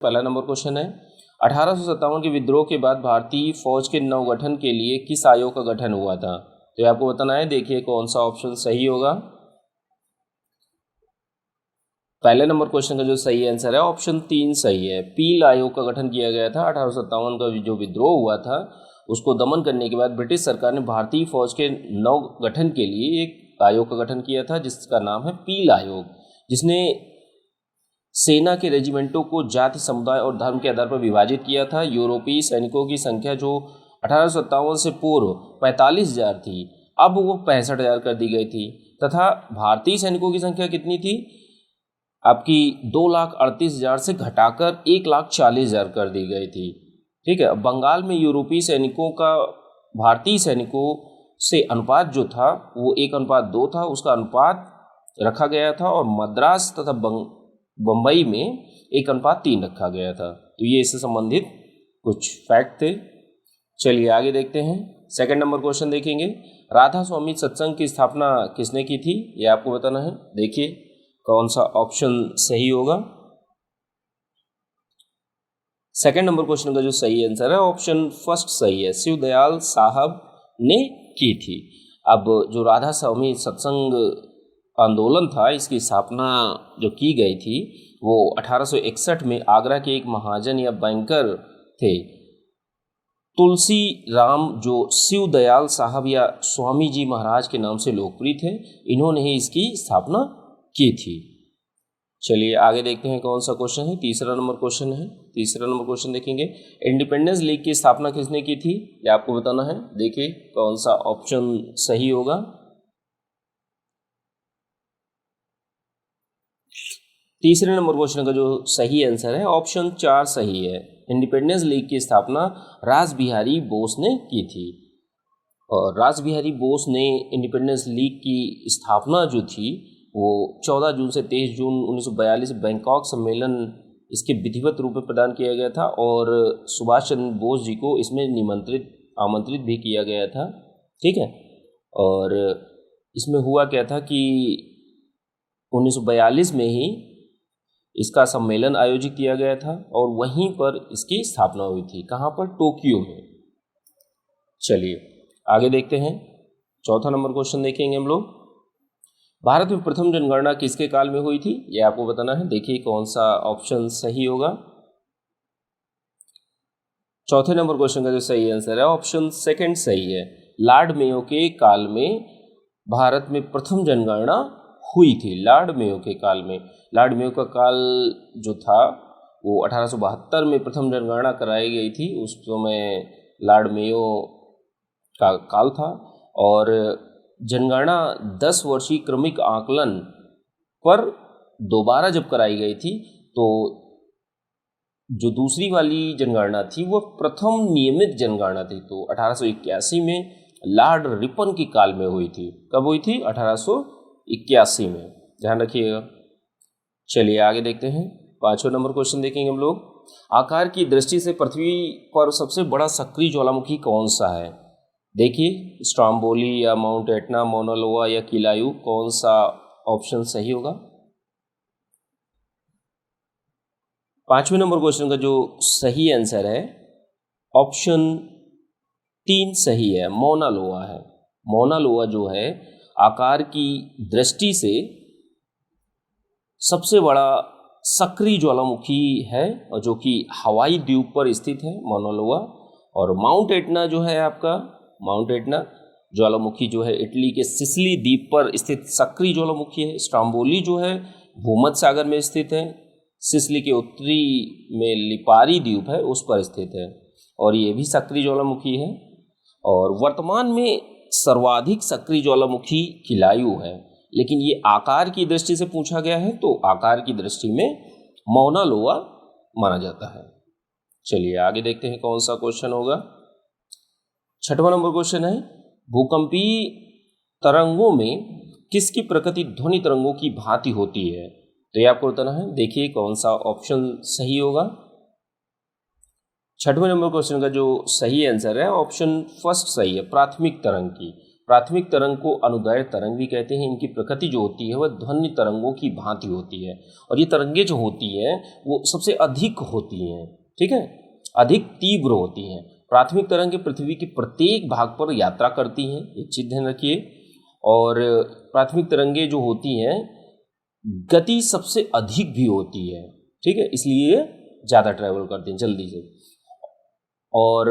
पहला number question है 1857 के विद्रोह के बाद भारतीय फौज के नवगठन के लिए किस आयोग का गठन हुआ था? तो ये आपको बताना है। देखिए कौन सा ऑप्शन सही होगा। पहले नंबर क्वेश्चन का जो सही आंसर है ऑप्शन 3 सही है। पील आयोग का गठन किया गया था। 1857 का जो विद्रोह हुआ था उसको दमन करने के बाद ब्रिटिश सरकार ने भारतीय फौज के नव गठन के लिए एक आयोग का गठन किया था जिसका नाम है पील आयोग, जिसने सेना के रेजिमेंटों को जाति, समुदाय और धर्म के आधार पर विभाजित किया था। यूरोपीय सैनिकों की संख्या जो 1857 से पूर्व 45,000 थी, अब वो 65,000 कर दी गई थी तथा भारतीय सैनिकों की संख्या कितनी थी? आपकी 2,38,000 से घटाकर 1,40,000 कर दी गई थी। ठीक है। बंगाल में यूरोपीय सैनिकों का भारतीय सैनिकों से अनुपात जो था वो 1:2 था, उसका अनुपात रखा गया था और मद्रास तथा बम्बई में 1:3 रखा गया था। तो ये इससे संबंधित कुछ फैक्ट थे। चलिए आगे देखते हैं। सेकंड नंबर क्वेश्चन देखेंगे। राधा स्वामी सत्संग की स्थापना किसने की थी? ये आपको बताना है। देखिए कौन सा ऑप्शन सही होगा। सेकंड नंबर क्वेश्चन का जो सही आंसर है ऑप्शन फर्स्ट सही है। शिव दयाल साहब ने की थी। अब जो राधा स्वामी सत्संग आंदोलन था इसकी स्थापना जो की गई थी वो 1861 में आगरा के एक महाजन या बैंकर थे, तुलसी राम, जो शिव दयाल साहब या स्वामी जी महाराज के नाम से लोकप्रिय थे। इन्होंने ही इसकी स्थापना की थी। चलिए आगे देखते हैं कौन सा क्वेश्चन है। तीसरा नंबर क्वेश्चन है। तीसरा नंबर क्वेश्चन देखेंगे। इंडिपेंडेंस लीग की स्थापना किसने की थी? ये आपको बताना है। देखिए कौन सा ऑप्शन सही होगा। तीसरे नंबर क्वेश्चन का जो सही आंसर है ऑप्शन 4 सही है। इंडिपेंडेंस लीग की स्थापना रासबिहारी बोस ने की थी और रासबिहारी बोस ने इंडिपेंडेंस लीग की स्थापना जो थी वो 14 जून से 23 जून 1942 बैंकॉक सम्मेलन इसके विधिवत रूप में प्रदान किया गया था और सुभाष चंद्र बोस जी को इसमें आमंत्रित भी किया गया था। ठीक है। और इसमें हुआ क्या था कि 1942 में ही इसका सम्मेलन आयोजित किया गया था और वहीं पर इसकी स्थापना हुई थी। कहाँ पर? टोक्यो में। चलिए आगे देखते हैं। चौथा नंबर क्वेश्चन देखेंगे हम लोग। भारत में प्रथम जनगणना किसके काल में हुई थी? ये आपको बताना है। देखिए कौन सा ऑप्शन सही होगा। चौथे नंबर क्वेश्चन का जो सही आंसर है ऑप्शन सेकंड सही है। लॉर्ड मेयो के काल में भारत में प्रथम जनगणना हुई थी। लॉर्ड मेयो के काल में। लॉर्ड मेयो का काल जो था वो 1872 में प्रथम जनगणना कराई गई थी। उस समय लॉर्ड मेयो का काल था और जनगणना 10 वर्षीय क्रमिक आकलन पर दोबारा जब कराई गई थी तो जो दूसरी वाली जनगणना थी वो प्रथम नियमित जनगणना थी। तो 1881 में लॉर्ड रिपन के काल में हुई थी। कब हुई थी? 1881 में। ध्यान रखिएगा। चलिए आगे देखते हैं। पांचवा नंबर क्वेश्चन देखेंगे हम लोग। आकार की दृष्टि से पृथ्वी पर सबसे बड़ा सक्रिय ज्वालामुखी कौन सा है? देखिए स्ट्रोम्बोली या माउंट एटना, मौना लोआ या किलायू, कौन सा ऑप्शन सही होगा। पांचवें नंबर क्वेश्चन का जो सही आंसर है ऑप्शन 3 सही है। मौना लोआ है। मौना लोआ जो है आकार की दृष्टि से सबसे बड़ा सक्रिय ज्वालामुखी है और जो कि हवाई द्वीप पर स्थित है मौना लोआ। और माउंट एटना जो है आपका, माउंट एटना ज्वालामुखी जो है इटली के सिसिली द्वीप पर स्थित सक्रिय ज्वालामुखी है। स्ट्रोम्बोली जो है भूमध्य सागर में स्थित है। सिसिली के उत्तरी में लिपारी द्वीप है उस पर स्थित है और ये भी सक्रिय ज्वालामुखी है। और वर्तमान में सर्वाधिक सक्रिय ज्वालामुखी किलायू है, लेकिन ये आकार की दृष्टि से पूछा गया है तो आकार की दृष्टि में मौना लोआ माना जाता है। चलिए आगे देखते हैं कौन सा क्वेश्चन होगा। छठवां नंबर क्वेश्चन है। भूकंपीय तरंगों में किसकी प्रकृति ध्वनि तरंगों की भांति होती है? तो ये आपको बताना है। देखिए कौन सा ऑप्शन सही होगा। छठवें नंबर क्वेश्चन का जो सही आंसर है ऑप्शन फर्स्ट सही है। प्राथमिक तरंग की। प्राथमिक तरंग को अनुदैर्घ्य तरंग भी कहते हैं। इनकी प्रकृति जो होती है वह ध्वनि तरंगों की भांति होती है और ये तरंगे जो होती हैं वो सबसे अधिक होती हैं, ठीक है, अधिक तीव्र होती हैं। प्राथमिक तरंगें पृथ्वी के प्रत्येक भाग पर यात्रा करती हैं, एक चीज ध्यान रखिए। और प्राथमिक तरंगें जो होती हैं गति सबसे अधिक भी होती है, ठीक है, इसलिए ज़्यादा ट्रैवल करती हैं जल्दी से। और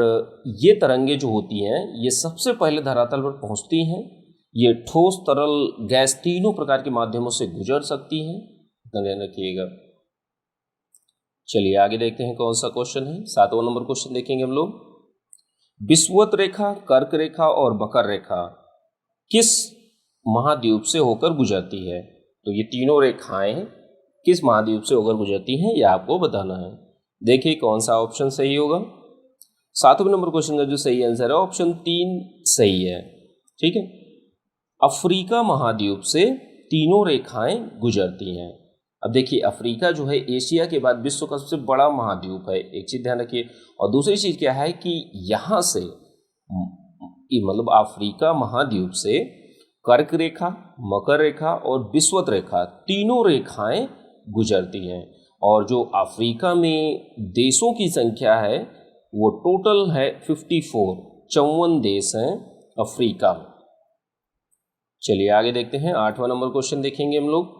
ये तरंगे जो होती हैं ये सबसे पहले धरातल पर पहुंचती हैं। ये ठोस, तरल, गैस तीनों प्रकार के माध्यमों से गुजर सकती हैं, इतना ध्यान रखिएगा। चलिए आगे देखते हैं कौन सा क्वेश्चन है। 7वां नंबर क्वेश्चन देखेंगे हम लोग। विषुवत रेखा, कर्क रेखा और मकर रेखा किस महाद्वीप से होकर गुजरती है? तो ये तीनों रेखाएं किस महाद्वीप से होकर गुजरती हैं ये आपको बताना है। देखिए कौन सा ऑप्शन सही होगा। 7वें नंबर क्वेश्चन का जो सही आंसर है ऑप्शन 3 सही है, ठीक है। अफ्रीका महाद्वीप से तीनों रेखाएं गुजरती हैं। अब देखिए अफ्रीका जो है एशिया के बाद विश्व का सबसे बड़ा महाद्वीप है, एक चीज ध्यान रखिए। और दूसरी चीज क्या है कि यहाँ से मतलब अफ्रीका महाद्वीप से कर्क रेखा, मकर रेखा और विषुवत रेखा तीनों रेखाएं गुजरती हैं। और जो अफ्रीका में देशों की संख्या है वो टोटल है 54, 54 देश हैं अफ्रीका में। चलिए आगे देखते हैं। 8वां नंबर क्वेश्चन देखेंगे हम लोग।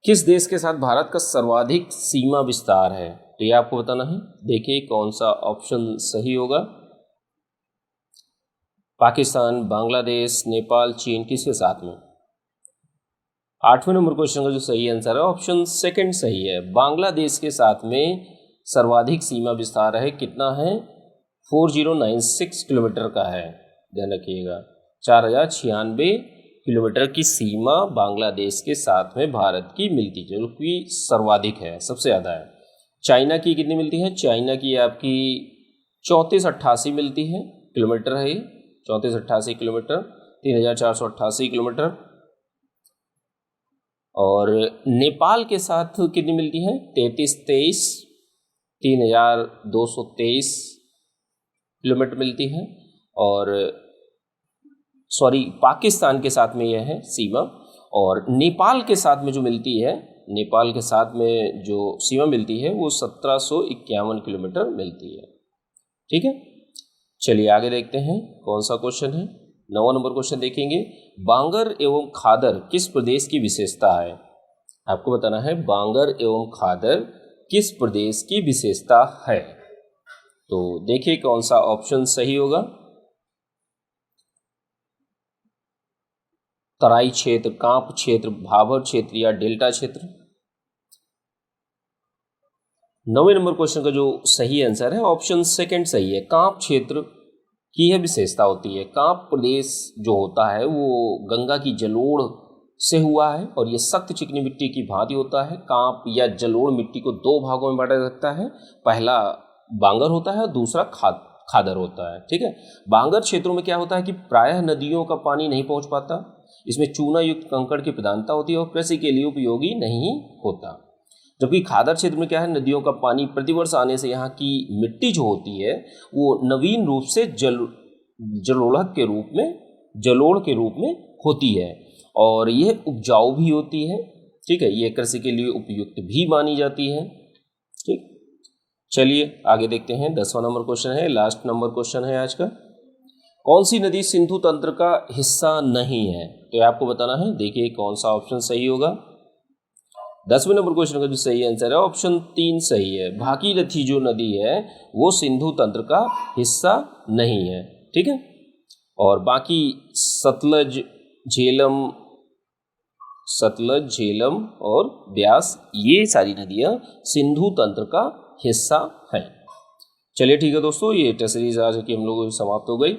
किस देश के साथ भारत का सर्वाधिक सीमा विस्तार है? तो ये आपको बताना है। देखिए कौन सा ऑप्शन सही होगा। पाकिस्तान, बांग्लादेश, नेपाल, चीन, किसके साथ में? 8वें नंबर क्वेश्चन का जो सही आंसर है ऑप्शन 2 सही है। बांग्लादेश के साथ में सर्वाधिक सीमा विस्तार है, कितना है? 4096 किलोमीटर का है, ध्यान रखिएगा। 4096 किलोमीटर की सीमा बांग्लादेश के साथ में भारत की मिलती है, जो कि सर्वाधिक है, सबसे ज़्यादा है। चाइना की कितनी मिलती है? चाइना की आपकी 3488 मिलती है, किलोमीटर है ये, 3488 किलोमीटर, 3488 किलोमीटर। और नेपाल के साथ कितनी मिलती है? 3223 किलोमीटर मिलती है। और पाकिस्तान के साथ में यह है सीमा। और नेपाल के साथ में जो मिलती है, नेपाल के साथ में जो सीमा मिलती है वो 1751 किलोमीटर मिलती है, ठीक है। चलिए आगे देखते हैं कौन सा क्वेश्चन है। 9वां नंबर क्वेश्चन देखेंगे। बांगर एवं खादर किस प्रदेश की विशेषता है? आपको बताना है बांगर एवं खादर किस प्रदेश की विशेषता है। तो देखिए कौन सा ऑप्शन सही होगा। तराई क्षेत्र, कांप क्षेत्र, भाबर क्षेत्र या डेल्टा क्षेत्र। 9वें नंबर क्वेश्चन का जो सही आंसर है ऑप्शन 2 सही है। कांप क्षेत्र की यह विशेषता होती है। कांप प्रदेश जो होता है वो गंगा की जलोढ़ से हुआ है और ये सख्त चिकनी मिट्टी की भांति होता है। कांप या जलोढ़ मिट्टी को 2 भागों में बांटा जाता है, पहला बांगर होता है, दूसरा खादर होता है, ठीक है। बांगर क्षेत्रों में क्या होता है कि प्रायः नदियों का पानी नहीं पहुंच पाता, इसमें चूना युक्त कंकड़ की प्रधानता होती है और कृषि के लिए उपयोगी नहीं होता। जबकि खादर क्षेत्र में क्या है, नदियों का पानी प्रतिवर्ष आने से यहाँ की मिट्टी जो होती है वो नवीन रूप से जलोढ़ के रूप में होती है और यह उपजाऊ भी होती है, ठीक है। ये कृषि के लिए उपयुक्त भी मानी जाती है, ठीक। चलिए आगे देखते हैं। 10वां नंबर क्वेश्चन है, लास्ट नंबर क्वेश्चन है आज का। कौन सी नदी सिंधु तंत्र का हिस्सा नहीं है? तो आपको बताना है। देखिए कौन सा ऑप्शन सही होगा। 10वें नंबर क्वेश्चन का जो सही आंसर है ऑप्शन 3 सही है। भागीरथी जो नदी है वो सिंधु तंत्र का हिस्सा नहीं है, ठीक है। और बाकी सतलज, झेलम और ब्यास ये सारी नदियां सिंधु तंत्र का हिस्सा हैं। चलिए ठीक है दोस्तों, ये टेस्ट सीरीज आज की हम लोगों की समाप्त हो गई।